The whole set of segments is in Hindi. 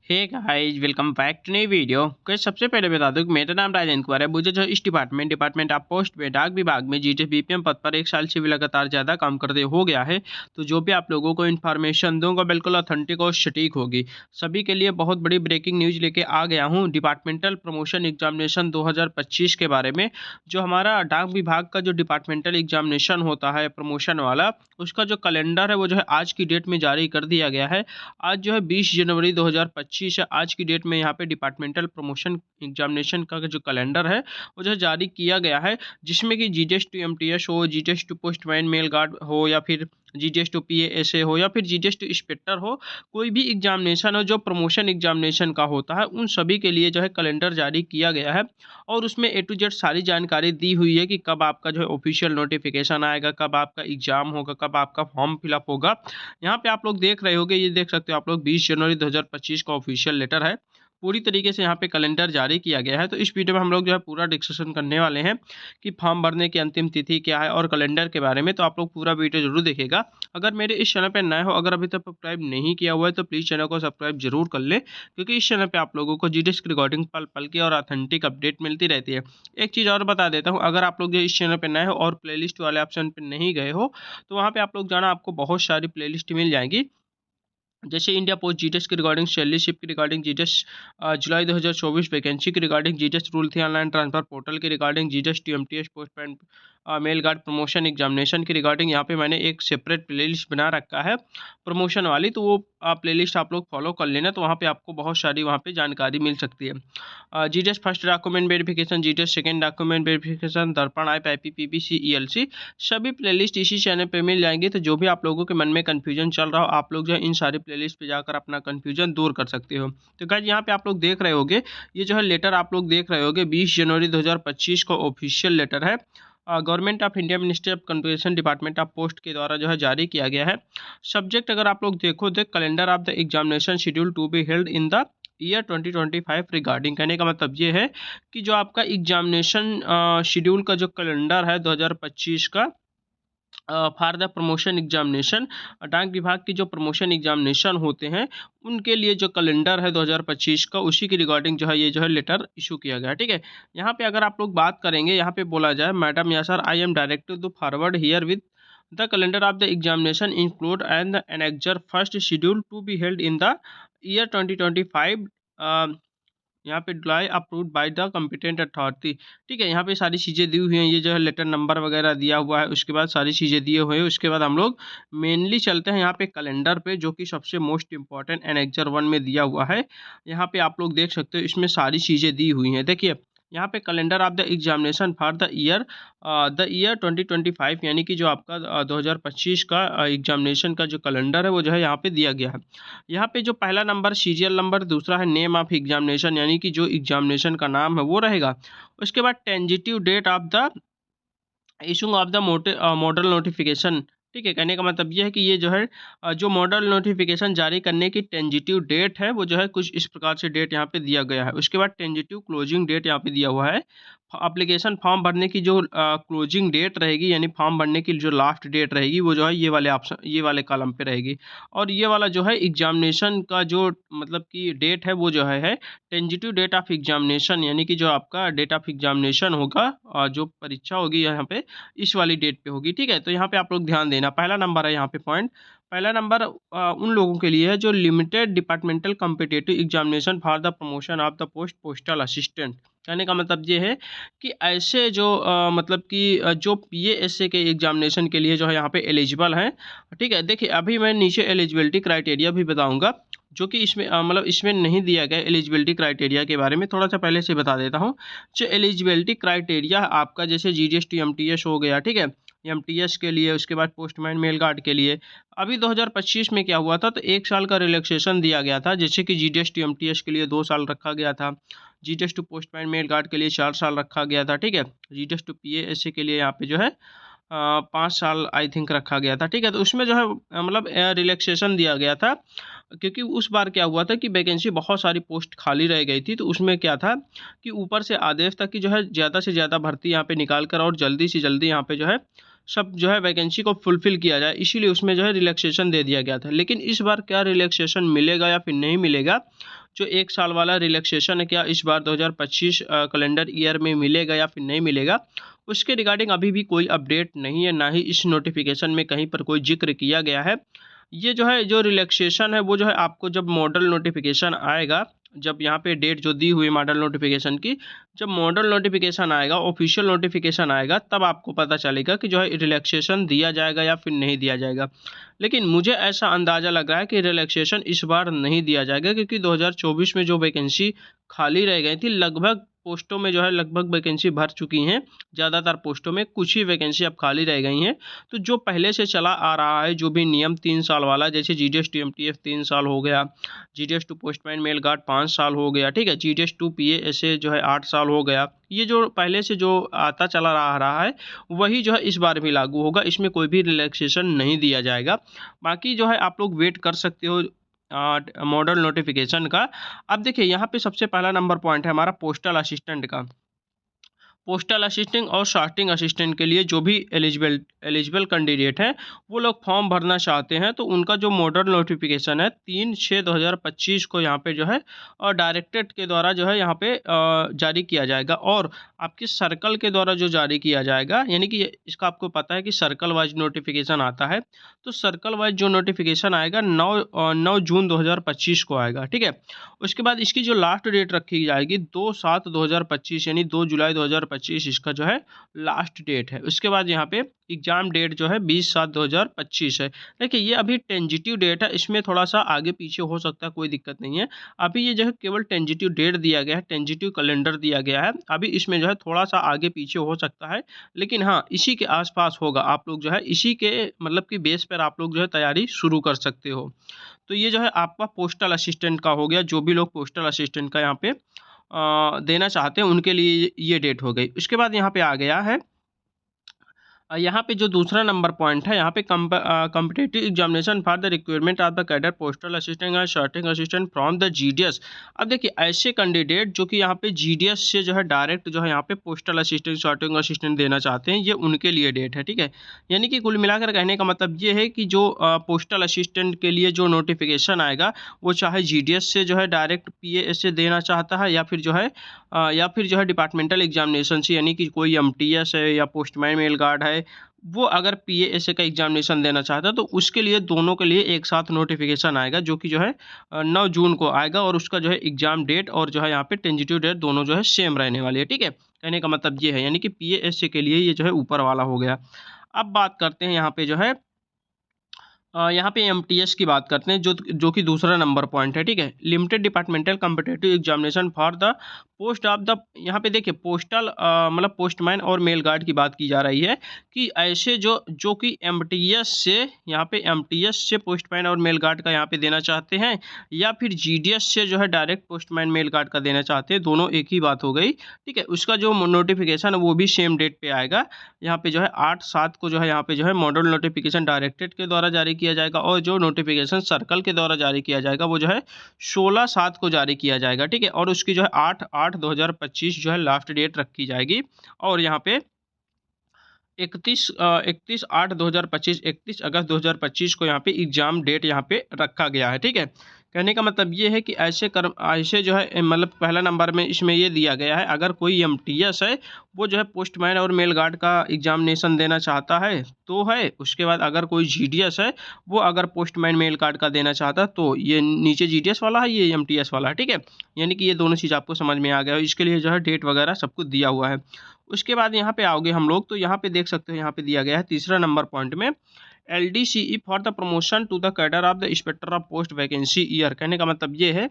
Hey guys, welcome back to नई वीडियो। गाइस, सबसे पहले बता दूं कि मेरा नाम राजेंद्र कुमार है। मुझे जो इस डिपार्टमेंट आप पोस्ट में डाक विभाग में जीटे बीपीएम पद पर 1 साल से भी लगातार ज़्यादा काम करते हो गया है। तो जो भी आप लोगों को इन्फॉर्मेशन दूंगा बिल्कुल ऑथेंटिक और सटीक होगी। सभी के लिए बहुत बड़ी ब्रेकिंग न्यूज़ लेके आ गया हूँ डिपार्टमेंटल प्रमोशन एग्जामिनेशन 2025 के बारे में। जो हमारा डाक विभाग का जो डिपार्टमेंटल एग्जामिनेशन होता है प्रमोशन वाला, उसका जो कैलेंडर है वो जो है आज की डेट में जारी कर दिया गया है। आज जो है 20 जनवरी 2025 है। आज की डेट में यहाँ पे डिपार्टमेंटल प्रमोशन एग्जामिनेशन का जो कैलेंडर है वो जो है जारी किया गया है, जिसमें कि जीटीएस टू एमटीएस हो, GDS to postman mail guard हो, या फिर जीटीएस टू पीएएसए हो, या फिर जीटीएस टू इंस्पेक्टर हो, कोई भी एग्जामिनेशन हो जो प्रमोशन एग्जामिनेशन का होता है, उन सभी के लिए जो है कैलेंडर जारी किया गया है। और उसमें ए टू जेड सारी जानकारी दी हुई है कि कब आपका जो है ऑफिशियल नोटिफिकेशन आएगा, कब आपका एग्जाम होगा, कब आपका फॉर्म फिलअप होगा। यहाँ पे आप लोग देख रहे होगे, ये देख सकते हो आप लोग 20 जनवरी 2025 का ऑफिशियल लेटर है। पूरी तरीके से यहाँ पे कैलेंडर जारी किया गया है। तो इस वीडियो में हम लोग जो है पूरा डिस्कशन करने वाले हैं कि फॉर्म भरने की अंतिम तिथि क्या है और कैलेंडर के बारे में। तो आप लोग पूरा वीडियो जरूर देखिएगा। अगर मेरे इस चैनल पर नए हो, अगर अभी तक सब्सक्राइब नहीं किया हुआ है तो प्लीज़ चैनल को सब्सक्राइब जरूर कर ले, क्योंकि इस चैनल पर आप लोगों को जीडीएस की रिकॉर्डिंग पल पल की और ऑथेंटिक अपडेट मिलती रहती है। एक चीज़ और बता देता हूँ, अगर आप लोग जो इस चैनल पर नए हो और प्लेलिस्ट वाले ऑप्शन पर नहीं गए हो तो वहाँ पे आप लोग जाना, आपको बहुत सारी प्लेलिस्ट मिल जाएंगी। जैसे इंडिया पोस्ट जीटीएस की रिगार्डिंग, सैलरीशिप की रिगार्डिंग, जीटीएस जुलाई 2024 वैकेंसी की रिगार्डिंग, जीटीएस रूल थी ऑनलाइन ट्रांसफर पोर्टल की regarding, GDS to MTS postman mail guard promotion examination की रिगार्डिंग। यहाँ पे मैंने एक सेपरेट प्लेलिस्ट बना रखा है प्रमोशन वाली, तो वो प्लेलिस्ट आप लोग फॉलो कर लेना। तो वहाँ पे आपको बहुत सारी वहाँ पे जानकारी मिल सकती है। GTS first document verification, GTS second document verification, दर्पण ऐप, आईपी, पीपीसी, ईएलसी, सभी प्लेलिस्ट इसी चैनल पे मिल जाएंगी। तो जो भी आप लोगों के मन में कन्फ्यूजन चल रहा हो, आप लोग जो है इन सारी प्लेलिस्ट पे जाकर अपना कन्फ्यूजन दूर कर सकते हो। तो गाइस, यहाँ पे आप लोग देख रहे होगे, ये जो है लेटर आप लोग देख रहे होगे 20 जनवरी 2025 को ऑफिशियल लेटर है। Government of India ministry of communication department of post के द्वारा जो है जारी किया गया है। सब्जेक्ट अगर आप लोग देखो तो calendar of the examination schedule to be held in the year 2025 regarding. कहने का मतलब ये है कि जो आपका एग्जामिनेशन शेड्यूल का जो कैलेंडर है 2025 का फॉर द प्रमोशन एग्जामिनेशन, डाक विभाग की जो प्रमोशन एग्जामिनेशन होते हैं उनके लिए जो कैलेंडर है 2025 का, उसी की रिगार्डिंग जो है ये जो है लेटर इशू किया गया है। ठीक है, यहाँ पे अगर आप लोग बात करेंगे, यहाँ पे बोला जाए, मैडम या sir, I am directed to forward herewith the calendar of the examination include and annexure first schedule to be held in the year 2025, यहाँ पे जुलाई approved by the competent authority. ठीक है, यहाँ पे सारी चीज़ें दी हुई हैं, ये जो है लेटर नंबर वगैरह दिया हुआ है, उसके बाद सारी चीज़ें दिए हुए हैं। उसके बाद हम लोग मेनली चलते हैं यहाँ पे कैलेंडर पे, जो कि सबसे मोस्ट इंपॉर्टेंट एनेक्जर 1 में दिया हुआ है। यहाँ पे आप लोग देख सकते हो, इसमें सारी चीज़ें दी हुई हैं। देखिए, यहाँ पे calendar of the examination for the year 2025, यानी कि जो आपका 2025 का एग्जामिनेशन का जो कैलेंडर है वो जो है यहाँ पे दिया गया है। यहाँ पे जो पहला नंबर सीरियल नंबर, दूसरा है नेम ऑफ एग्जामिनेशन, यानी कि जो एग्जामिनेशन का नाम है वो रहेगा। उसके बाद tentative date of the issuing of the model notification. ठीक है, कहने का मतलब ये है कि ये जो है जो मॉडल नोटिफिकेशन जारी करने की टेंटेटिव डेट है वो जो है कुछ इस प्रकार से डेट यहाँ पे दिया गया है। उसके बाद टेंटेटिव क्लोजिंग डेट यहाँ पे दिया हुआ है। एप्लीकेशन फॉर्म भरने की जो क्लोजिंग डेट रहेगी, यानी फॉर्म भरने की जो लास्ट डेट रहेगी, वो जो है ये वाले ऑप्शन, ये वाले कॉलम पे रहेगी। और ये वाला जो है एग्जामिनेशन का जो मतलब कि डेट है वो जो है टेंटेटिव डेट ऑफ एग्जामिनेशन, यानी कि जो आपका डेट ऑफ एग्जामिनेशन होगा, जो परीक्षा होगी यहाँ पे इस वाली डेट पे होगी। ठीक है, तो यहाँ पे आप लोग ध्यान देना, पहला नंबर है यहाँ पे पॉइंट। पहला नंबर उन लोगों के लिए है जो limited departmental competitive examination for the promotion of the post postal assistant. कहने का मतलब ये है कि ऐसे जो मतलब कि जो पीएएसए के एग्जामिनेशन के लिए जो है यहाँ पे एलिजिबल हैं। ठीक है, देखिए अभी मैं नीचे एलिजिबिलिटी क्राइटेरिया भी बताऊंगा, जो कि इसमें मतलब इसमें नहीं दिया गया एलिजिबिलिटी क्राइटेरिया के बारे में, थोड़ा सा पहले से बता देता हूँ। जो एलिजिबिलिटी क्राइटेरिया आपका, जैसे जीडीएस टीएमटीएस हो गया, ठीक है, एमटीएस के लिए, उसके बाद पोस्टमैन मेल गार्ड के लिए अभी 2025 में क्या हुआ था, तो 1 साल का रिलैक्सेशन दिया गया था। जैसे कि जीडीएस टीएमटीएस के लिए 2 साल रखा गया था, GDS to postman mail guard के लिए 4 साल रखा गया था। ठीक है, जीडीएस टू पीएएसए के लिए यहाँ पे जो है 5 साल आई थिंक रखा गया था। ठीक है, तो उसमें जो है मतलब रिलैक्सेशन दिया गया था, क्योंकि उस बार क्या हुआ था कि वैकेंसी बहुत सारी पोस्ट खाली रह गई थी। तो उसमें क्या था कि ऊपर से आदेश था कि जो है ज़्यादा से ज़्यादा भर्ती यहाँ पे निकाल कर और जल्दी से जल्दी यहाँ पे जो है सब जो है वैकेंसी को फुलफ़िल किया जाए, इसीलिए उसमें जो है रिलैक्सेशन दे दिया गया था। लेकिन इस बार क्या रिलैक्सेशन मिलेगा या फिर नहीं मिलेगा, जो 1 साल वाला रिलैक्सेशन है क्या इस बार 2025 कैलेंडर ईयर में मिलेगा या फिर नहीं मिलेगा, उसके रिगार्डिंग अभी भी कोई अपडेट नहीं है, ना ही इस नोटिफिकेशन में कहीं पर कोई जिक्र किया गया है। ये जो है जो रिलैक्सेशन है वो जो है आपको जब मॉडल नोटिफिकेशन आएगा, जब यहाँ पे डेट जो दी हुई मॉडल नोटिफिकेशन की, जब मॉडल नोटिफिकेशन आएगा, ऑफिशियल नोटिफिकेशन आएगा, तब आपको पता चलेगा कि जो है रिलैक्सेशन दिया जाएगा या फिर नहीं दिया जाएगा। लेकिन मुझे ऐसा अंदाज़ा लग रहा है कि रिलैक्सेशन इस बार नहीं दिया जाएगा, क्योंकि 2024 में जो वैकेंसी खाली रह गई थी, लगभग पोस्टों में जो है लगभग वैकेंसी भर चुकी हैं, ज़्यादातर पोस्टों में, कुछ ही वैकेंसी अब खाली रह गई हैं। तो जो पहले से चला आ रहा है जो भी नियम 3 साल वाला, जैसे जीडीएस टू एमटीएफ 3 साल हो गया, GDS to postman mail guard 5 साल हो गया, ठीक है, जीडीएस टू पीएएसए जो है 8 साल हो गया, ये जो पहले से जो आता चला आ रहा है वही जो है इस बार भी लागू होगा, इसमें कोई भी रिलैक्सेशन नहीं दिया जाएगा। बाकी जो है आप लोग वेट कर सकते हो मॉडल नोटिफिकेशन का। अब देखिए यहाँ पे सबसे पहला नंबर पॉइंट है हमारा पोस्टल असिस्टेंट का। पोस्टल असिस्टेंट और सॉर्टिंग असिस्टेंट के लिए जो भी एलिजिबल कैंडिडेट हैं वो लोग फॉर्म भरना चाहते हैं, तो उनका जो मॉडल नोटिफिकेशन है 3/6/2025 को यहाँ पे जो है और डायरेक्टरेट के द्वारा जो है यहाँ पे जारी किया जाएगा, और आपके सर्कल के द्वारा जो जारी किया जाएगा, यानी कि इसका आपको पता है कि सर्कल वाइज नोटिफिकेशन आता है, तो सर्कल वाइज जो नोटिफिकेशन आएगा 9 जून 2025 को आएगा, ठीक है। उसके बाद इसकी जो लास्ट डेट रखी जाएगी 2/7/2025, यानी 2 जुलाई 2025 इसका जो है लास्ट डेट है। उसके बाद यहाँ पे एग्ज़ाम डेट जो है 20/7/2025 है। देखिए ये अभी टेंजिटिव डेट है, इसमें थोड़ा सा आगे पीछे हो सकता है, कोई दिक्कत नहीं है। अभी ये जो है केवल टेंजिटिव डेट दिया गया है, टेंजिटिव कैलेंडर दिया गया है, अभी इसमें जो है थोड़ा सा आगे पीछे हो सकता है, लेकिन हाँ इसी के आसपास होगा। आप लोग जो है इसी के मतलब कि बेस पर आप लोग जो है तैयारी शुरू कर सकते हो। तो ये जो है आपका पोस्टल असिस्टेंट का हो गया, जो भी लोग पोस्टल असिस्टेंट का यहाँ पे देना चाहते हैं उनके लिए ये डेट हो गई। उसके बाद यहाँ पे आ गया है यहाँ पे जो दूसरा नंबर पॉइंट है, यहाँ पे competitive examination for the requirement of the cadre postal assistant and sorting assistant from the GDS. अब देखिए ऐसे कैंडिडेट जो कि यहाँ पे जीडीएस से जो है डायरेक्ट जो है यहाँ पे पोस्टल असिस्टेंट सॉर्टिंग असिस्टेंट देना चाहते हैं, ये उनके लिए डेट है, ठीक है। यानी कि कुल मिलाकर कहने का मतलब ये है कि जो पोस्टल असिस्टेंट के लिए जो नोटिफिकेशन आएगा वो चाहे जीडीएस से जो है डायरेक्ट पीएएस से देना चाहता है, या फिर जो है डिपार्टमेंटल एग्जामिनेशन से, यानी कि कोई एमटीएस है या पोस्टमैन मेल गार्ड है, वो अगर पीएएसए का एग्जामिनेशन देना चाहता है तो उसके लिए दोनों के लिए एक साथ नोटिफिकेशन आएगा, जो कि जो है 9 जून को आएगा, और उसका जो है एग्जाम डेट और जो है यहाँ पे टेंजिटिव डेट दोनों जो है सेम रहने वाली है, ठीक है। कहने का मतलब ये है, यानी कि पीएएसए के लिए ये जो है ऊपर वाला हो गया। अब बात करते हैं यहाँ पे जो है यहाँ पे एमटीएस की बात करते हैं, जो कि दूसरा नंबर पॉइंट है, ठीक है। Limited departmental competitive examination for the post of the, यहाँ पे देखिए पोस्टल मतलब पोस्टमैन और मेल गार्ड की बात की जा रही है कि ऐसे जो कि एमटीएस से, यहाँ पे एमटीएस से पोस्टमैन और मेल गार्ड का यहाँ पे देना चाहते हैं, या फिर जीडीएस से जो है डायरेक्ट पोस्टमैन मेल गार्ड का देना चाहते हैं, दोनों एक ही बात हो गई, ठीक है। उसका जो नोटिफिकेशन है वो भी सेम डेट पे आएगा। यहाँ पे जो है 8/7 को जो है यहाँ पे जो है मॉडल नोटिफिकेशन डायरेक्टरेट के द्वारा जारी किया जाएगा, और जो नोटिफिकेशन सर्कल के द्वारा जारी किया जाएगा वो जो है 16/7 को जारी किया जाएगा, ठीक है। और उसकी जो है 8/8/2025 जो है लास्ट डेट रखी जाएगी, और यहाँ पे 31 अगस्त 2025 को यहाँ पे एग्जाम डेट यहाँ पे रखा गया है, ठीक है। कहने का मतलब ये है कि ऐसे जो है मतलब पहला नंबर में इसमें ये दिया गया है, अगर कोई एमटीएस है वो जो है पोस्टमैन और मेल गार्ड का एग्जामिनेशन देना चाहता है तो है। उसके बाद अगर कोई जीडीएस है वो अगर पोस्टमैन मेल गार्ड का देना चाहता है तो ये नीचे जीडीएस वाला है, ये एमटीएस वाला है, ठीक है। यानी कि ये दोनों चीज़ आपको समझ में आ गया, इसके लिए जो है डेट वगैरह सब कुछ दिया हुआ है। उसके बाद यहाँ पे आओगे हम लोग, तो यहाँ पे देख सकते हो, यहाँ पे दिया गया है तीसरा नंबर पॉइंट में LDCE for the promotion to the cadre of the inspector of post vacancy year. कहने का मतलब ये है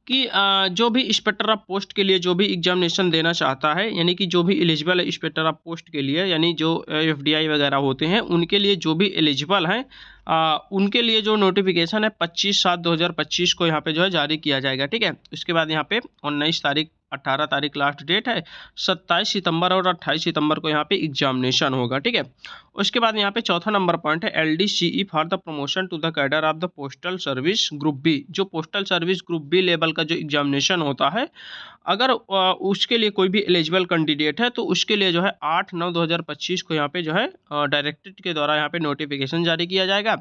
कि जो भी इंस्पेक्टर ऑफ पोस्ट के लिए जो भी एग्जामिनेशन देना चाहता है, यानी कि जो भी एलिजिबल है इंस्पेक्टर ऑफ पोस्ट के लिए, यानी जो एफडीआई वगैरह होते हैं उनके लिए जो भी एलिजिबल हैं उनके लिए जो नोटिफिकेशन है 25/7/2025 को यहाँ पे जो है जारी किया जाएगा, ठीक है। उसके बाद यहाँ पे 19 तारीख 18 तारीख लास्ट डेट है, 27 सितंबर और 28 सितंबर को यहाँ पे एग्जामिनेशन होगा, ठीक है। उसके बाद यहाँ पे चौथा नंबर पॉइंट है LDCE for the promotion to the cadre of the postal service group B. जो postal service group B level का जो एग्जामिनेशन होता है, अगर उसके लिए कोई भी एलिजिबल कैंडिडेट है तो उसके लिए जो है 8/9/2025 को यहाँ पे जो है डायरेक्टरेट के द्वारा यहाँ पे नोटिफिकेशन जारी किया जाएगा।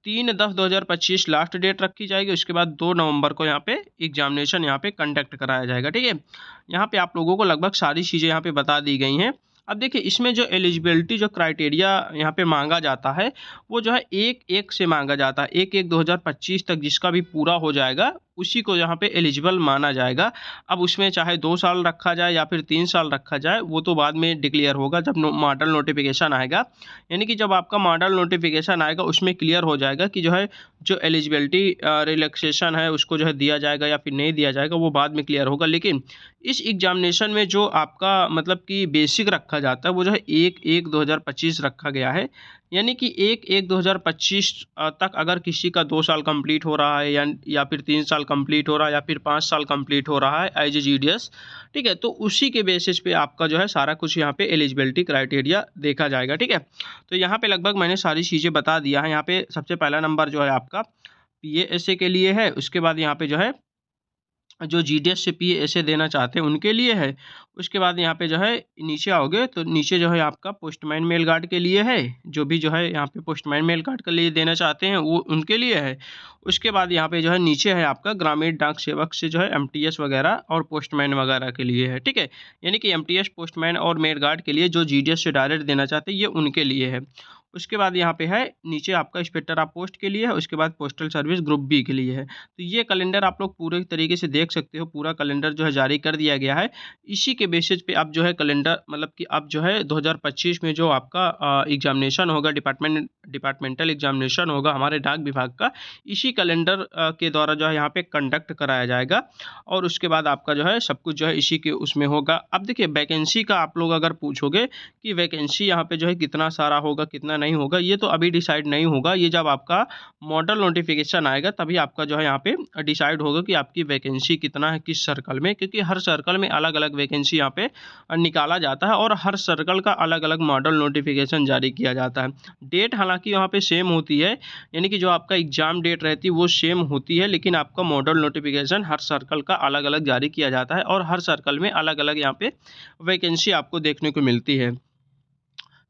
3/10/2025 लास्ट डेट रखी जाएगी। उसके बाद 2 नवंबर को यहाँ पे एग्जामिनेशन यहाँ पे कंडक्ट कराया जाएगा। ठीक है, यहाँ पे आप लोगों को लगभग सारी चीज़ें यहाँ पे बता दी गई हैं। अब देखिए इसमें जो एलिजिबिलिटी जो क्राइटेरिया यहाँ पे मांगा जाता है वो जो है 1/1 से मांगा जाता है। 1/1/2025 तक जिसका भी पूरा हो जाएगा उसी को यहाँ पे एलिजिबल माना जाएगा। अब उसमें चाहे 2 साल रखा जाए या फिर 3 साल रखा जाए वो तो बाद में डिक्लेयर होगा जब मॉडल नोटिफिकेशन आएगा। यानी कि जब आपका मॉडल नोटिफिकेशन आएगा उसमें क्लियर हो जाएगा कि जो एलिजिबिलिटी रिलैक्सेशन है उसको जो है दिया जाएगा या फिर नहीं दिया जाएगा, वो बाद में क्लियर होगा। लेकिन इस एग्जामिनेशन में जो आपका मतलब कि बेसिक रखा जाता है वो जो है 1/1/2025 रखा गया है। यानी कि 1/1/2025 तक अगर किसी का 2 साल कंप्लीट हो रहा है या फिर 3 साल कंप्लीट हो रहा है या फिर 5 साल कंप्लीट हो रहा है एज ए जीडीएस, ठीक है, तो उसी के बेसिस पे आपका जो है सारा कुछ यहाँ पे एलिजिबिलिटी क्राइटेरिया देखा जाएगा। ठीक है, तो यहाँ पे लगभग मैंने सारी चीज़ें बता दिया है। यहाँ पे सबसे पहला नंबर जो है आपका पीएएसए के लिए है। उसके बाद यहाँ पे जो है जो जीडीएस से पीएएसए देना चाहते हैं उनके लिए है। उसके बाद यहाँ पे जो है नीचे आओगे तो नीचे जो है आपका पोस्टमैन मेल गार्ड के लिए है। जो भी जो है यहाँ पे पोस्टमैन मेल गार्ड के लिए देना चाहते हैं वो उनके लिए है। उसके बाद यहाँ पे जो है नीचे है आपका ग्रामीण डाक सेवक से जो है एमटीएस वगैरह और पोस्टमैन वगैरह के लिए है। ठीक है, यानी कि एमटीएस पोस्टमैन और मेल गार्ड के लिए जो जीडीएस से डायरेक्ट देना चाहते हैं ये उनके लिए है। उसके बाद यहाँ पे है नीचे आपका इंस्पेक्टर ऑफ पोस्ट के लिए है। उसके बाद पोस्टल सर्विस ग्रुप बी के लिए है। तो ये कैलेंडर आप लोग पूरे तरीके से देख सकते हो। पूरा कैलेंडर जो है जारी कर दिया गया है। इसी के बेसिस पे अब जो है कैलेंडर मतलब कि अब जो है 2025 में जो आपका एग्जामिनेशन होगा डिपार्टमेंटल एग्जामिनेशन होगा हमारे डाक विभाग का, इसी कैलेंडर के द्वारा जो है यहाँ पे कंडक्ट कराया जाएगा। और उसके बाद आपका जो है सब कुछ जो है इसी के उसमें होगा। अब देखिए वैकेंसी का आप लोग अगर पूछोगे कि वैकेंसी यहाँ पे जो है कितना सारा होगा कितना नहीं होगा, ये तो अभी डिसाइड नहीं होगा। ये जब आपका मॉडल नोटिफिकेशन आएगा तभी आपका जो है यहाँ पे डिसाइड होगा कि आपकी वैकेंसी कितना है किस सर्कल में, क्योंकि हर सर्कल में अलग अलग वैकेंसी यहाँ पे निकाला जाता है और हर सर्कल का अलग अलग मॉडल नोटिफिकेशन जारी किया जाता है। डेट हालांकि यहाँ पे सेम होती है, यानी कि जो आपका एग्जाम डेट रहती है वो सेम होती है, लेकिन आपका मॉडल नोटिफिकेशन हर सर्कल का अलग अलग जारी किया जाता है और हर सर्कल में अलग अलग यहाँ पे वैकेंसी आपको देखने को मिलती है।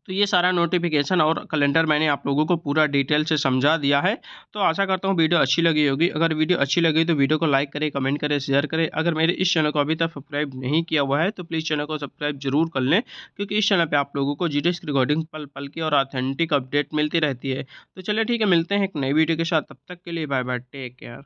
तो ये सारा नोटिफिकेशन और कैलेंडर मैंने आप लोगों को पूरा डिटेल से समझा दिया है। तो आशा करता हूँ वीडियो अच्छी लगी होगी। अगर वीडियो अच्छी लगी तो वीडियो को लाइक करें, कमेंट करें, शेयर करें। अगर मेरे इस चैनल को अभी तक सब्सक्राइब नहीं किया हुआ है तो प्लीज़ चैनल को सब्सक्राइब जरूर कर लें, क्योंकि इस चैनल पर आप लोगों को जीडीएस की रिकॉर्डिंग पल पल की और ऑथेंटिक अपडेट मिलती रहती है। तो चलिए ठीक है, मिलते हैं एक नई वीडियो के साथ। तब तक के लिए बाय बाय, टेक केयर।